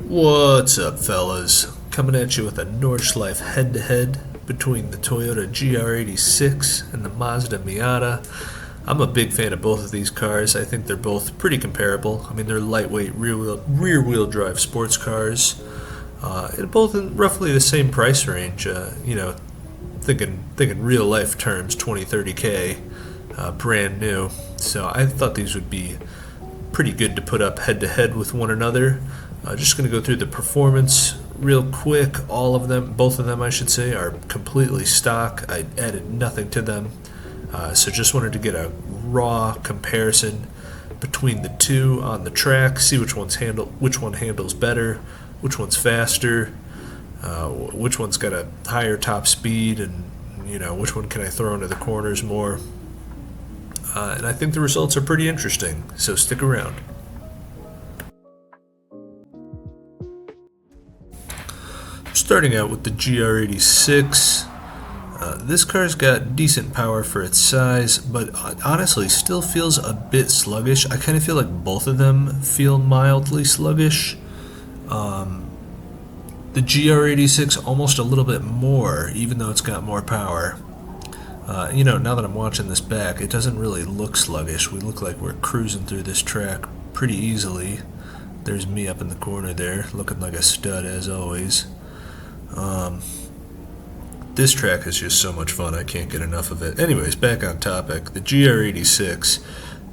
What's up, fellas? Coming at you with a Nordschleife head-to-head between the Toyota GR86 and the Mazda Miata. I'm a big fan of both of these cars. I think they're both pretty comparable. I mean, they're lightweight rear-wheel drive sports cars. Both in roughly the same price range. Thinking real life terms, 20-30K, brand new. So I thought these would be pretty good to put up head-to-head with one another. Just going to go through the performance real quick. Both of them, I should say, are completely stock. I added nothing to them. So just wanted to get a raw comparison between the two on the track, see which one handles better, which one's faster, which one's got a higher top speed, and which one can I throw into the corners more. And I think the results are pretty interesting, so stick around. Starting out with the GR86, this car's got decent power for its size, but honestly still feels a bit sluggish. I kind of feel like both of them feel mildly sluggish. The GR86 almost a little bit more, even though it's got more power. Now that I'm watching this back, it doesn't really look sluggish. We look like we're cruising through this track pretty easily. There's me up in the corner there, looking like a stud as always. This track is just so much fun, I can't get enough of it. Anyways, back on topic, the GR86,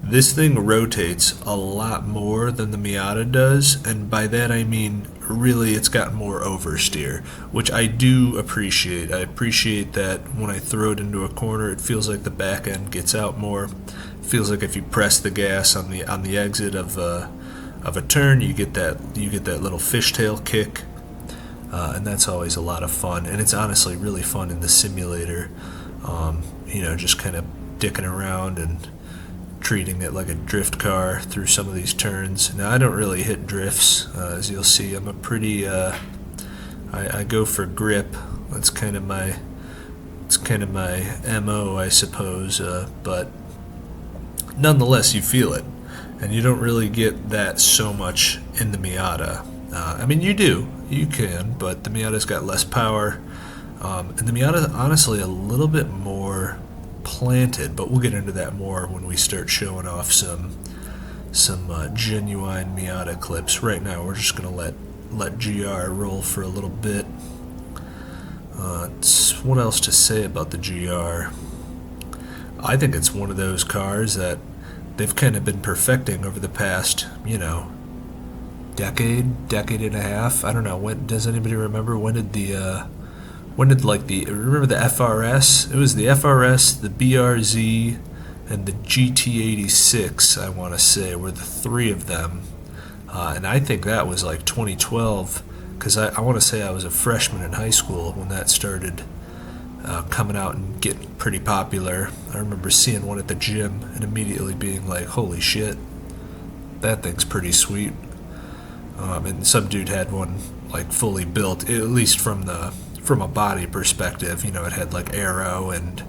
this thing rotates a lot more than the Miata does, and by that I mean really it's got more oversteer, which I do appreciate. I appreciate that when I throw it into a corner, it feels like the back end gets out more. It feels like if you press the gas on the exit of a turn, you get that little fishtail kick. And that's always a lot of fun, and it's honestly really fun in the simulator, just kind of dicking around and treating it like a drift car through some of these turns. Now, I don't really hit drifts, as you'll see. I'm a pretty, I go for grip. It's kind of my MO, I suppose, but nonetheless, you feel it, and you don't really get that so much in the Miata. You can, but the Miata's got less power, and the Miata honestly a little bit more planted, but we'll get into that more when we start showing off some genuine Miata clips. Right now we're just going to let GR roll for a little bit. What else to say about the GR? I think it's one of those cars that they've kind of been perfecting over the past, decade and a half. I don't know. When does anybody remember? Remember the FRS? It was the FRS, the BRZ, and the GT86. I want to say were the three of them, and I think that was like 2012, because I want to say I was a freshman in high school when that started coming out and getting pretty popular. I remember seeing one at the gym and immediately being like, "Holy shit, that thing's pretty sweet." And some dude had one like fully built, at least from a body perspective. It had like aero and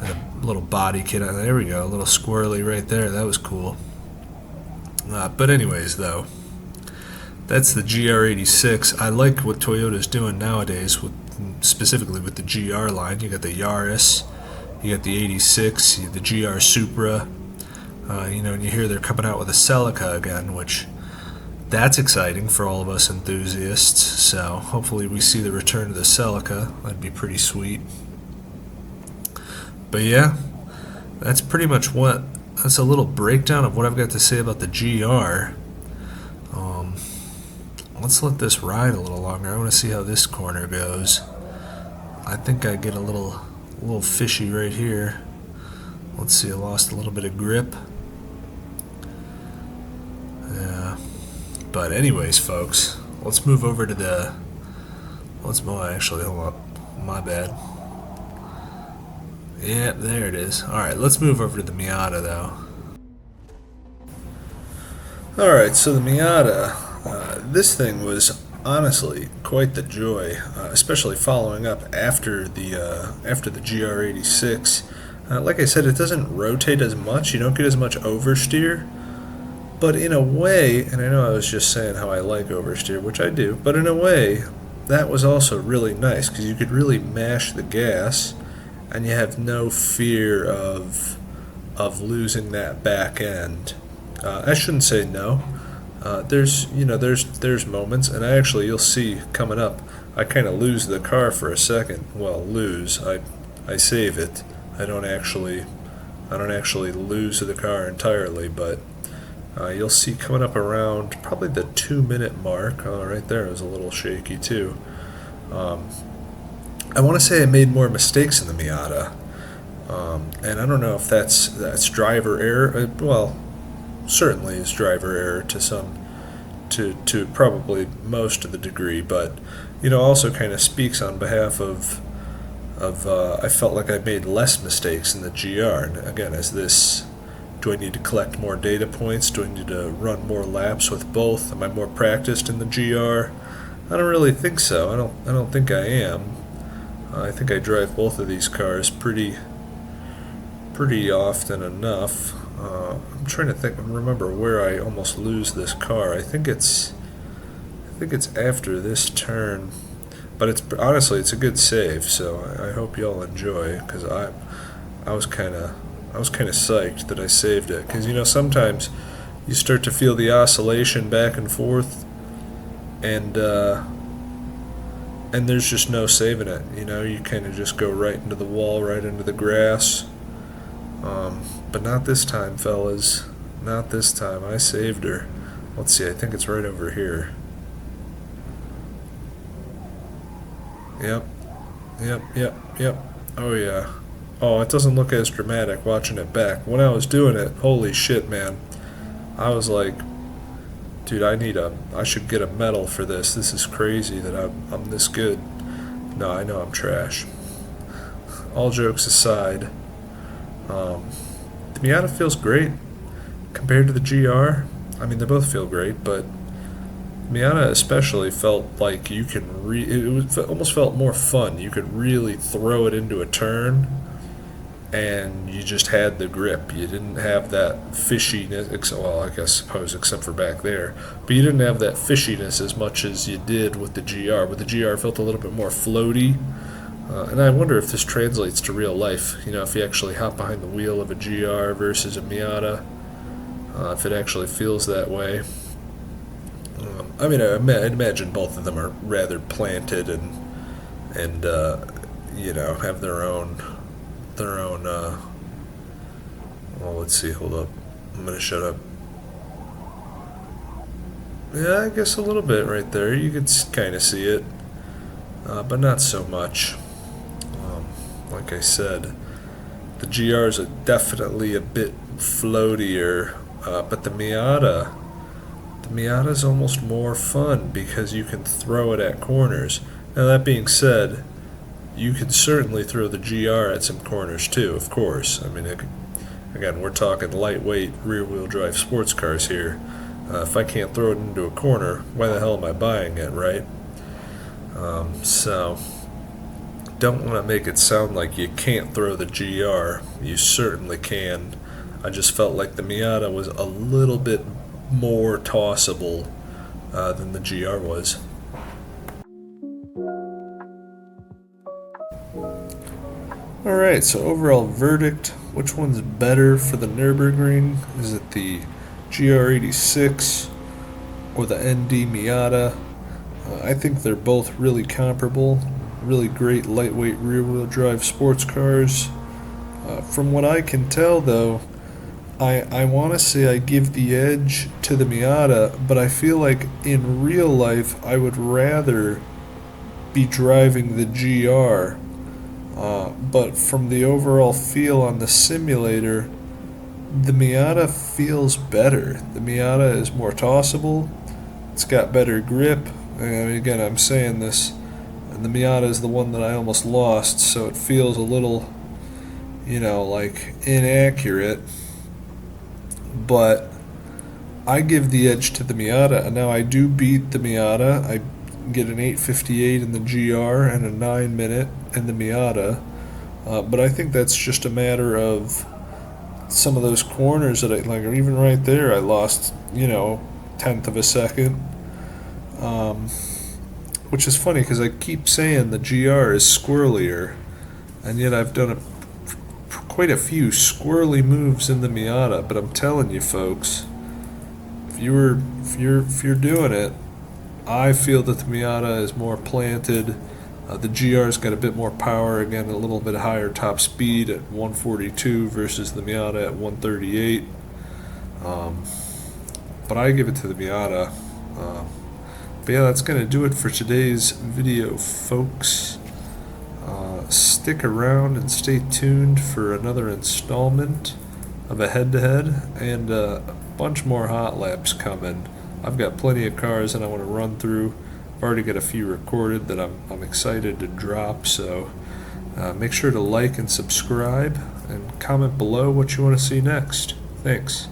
a little body kit on. There we go, a little squirrely right there. That was cool. But anyways, though, that's the GR86. I like what Toyota's doing nowadays, specifically with the GR line. You got the Yaris, you got the 86, the GR Supra. And you hear they're coming out with a Celica again, which that's exciting for all of us enthusiasts. So hopefully we see the return of the Celica. That'd be pretty sweet. But yeah, that's pretty much that's a little breakdown of what I've got to say about the GR. Let's let this ride a little longer. I want to see how this corner goes. I think I get a little fishy right here. Let's see, I lost a little bit of grip. Yeah. But anyways, folks, let's move over to actually, hold up, my bad. Yeah, there it is. Alright, let's move over to the Miata, though. Alright, so the Miata, this thing was honestly quite the joy, especially following up after the GR86. Like I said, it doesn't rotate as much. You don't get as much oversteer. But in a way, and I know I was just saying how I like oversteer, which I do, but in a way, that was also really nice because you could really mash the gas, and you have no fear of losing that back end. I shouldn't say no. There's moments, and you'll see coming up. I kind of lose the car for a second. Well, lose. I save it. I don't actually lose the car entirely, but you'll see coming up around probably the 2 minute mark. Oh, right there is a little shaky too. I want to say I made more mistakes in the Miata, and I don't know if that's driver error. Well, certainly is driver error to probably most of the degree, but also kind of speaks on behalf of I felt like I made less mistakes in the GR. And again, do I need to collect more data points? Do I need to run more laps with both? Am I more practiced in the GR? I don't really think so. I don't think I am. I think I drive both of these cars pretty often enough. I'm trying to remember where I almost lose this car. I think it's after this turn, but honestly it's a good save. So I hope y'all enjoy, because I was kind of psyched that I saved it, because sometimes you start to feel the oscillation back and forth, and there's just no saving it. You kind of just go right into the wall, right into the grass. But not this time, fellas. Not this time. I saved her. Let's see, I think it's right over here. Yep. Oh, yeah. Oh, it doesn't look as dramatic watching it back. When I was doing it, holy shit, man. I was like, dude, I should get a medal for this. This is crazy that I'm this good. No, I know I'm trash. All jokes aside, the Miata feels great compared to the GR. I mean, they both feel great, but Miata especially felt like you can almost felt more fun. You could really throw it into a turn, and you just had the grip. You didn't have that fishiness. Well, I suppose except for back there, but you didn't have that fishiness as much as you did with the GR. But the GR felt a little bit more floaty. And I wonder if this translates to real life. If you actually hop behind the wheel of a GR versus a Miata, if it actually feels that way. I mean, I'd imagine both of them are rather planted and have their own. Well, let's see. Hold up. I'm gonna shut up. Yeah, I guess a little bit right there. You could kind of see it, but not so much. Like I said, the GRs are definitely a bit floatier, but the Miata's almost more fun because you can throw it at corners. Now, that being said, you could certainly throw the GR at some corners too, of course. I mean, again, we're talking lightweight rear-wheel drive sports cars here. If I can't throw it into a corner, why the hell am I buying it, right? So don't want to make it sound like you can't throw the GR. You certainly can. I just felt like the Miata was a little bit more tossable than the GR was. Alright, so overall verdict, which one's better for the Nürburgring? Is it the GR86 or the ND Miata? I think they're both really comparable, really great lightweight rear-wheel drive sports cars. From what I can tell, though, I want to say I give the edge to the Miata, but I feel like in real life I would rather be driving the GR. But from the overall feel on the simulator, the Miata feels better. The Miata is more tossable. It's got better grip. And again, I'm saying this, the Miata is the one that I almost lost, so it feels a little, like inaccurate. But I give the edge to the Miata, and now I do beat the Miata. I get an 8:58 in the GR and a 9 minute in the Miata. But I think that's just a matter of some of those corners that I like, or even right there, I lost, tenth of a second. Which is funny because I keep saying the GR is squirrelier, and yet I've done quite a few squirrely moves in the Miata. But I'm telling you, folks, if you're doing it, I feel that the Miata is more planted. The GR's got a bit more power, again, a little bit higher top speed at 142 versus the Miata at 138. But I give it to the Miata. But yeah, that's going to do it for today's video, folks. Stick around and stay tuned for another installment of a head-to-head and a bunch more hot laps coming. I've got plenty of cars that I want to run through. I've already got a few recorded that I'm excited to drop, so make sure to like and subscribe and comment below what you want to see next. Thanks.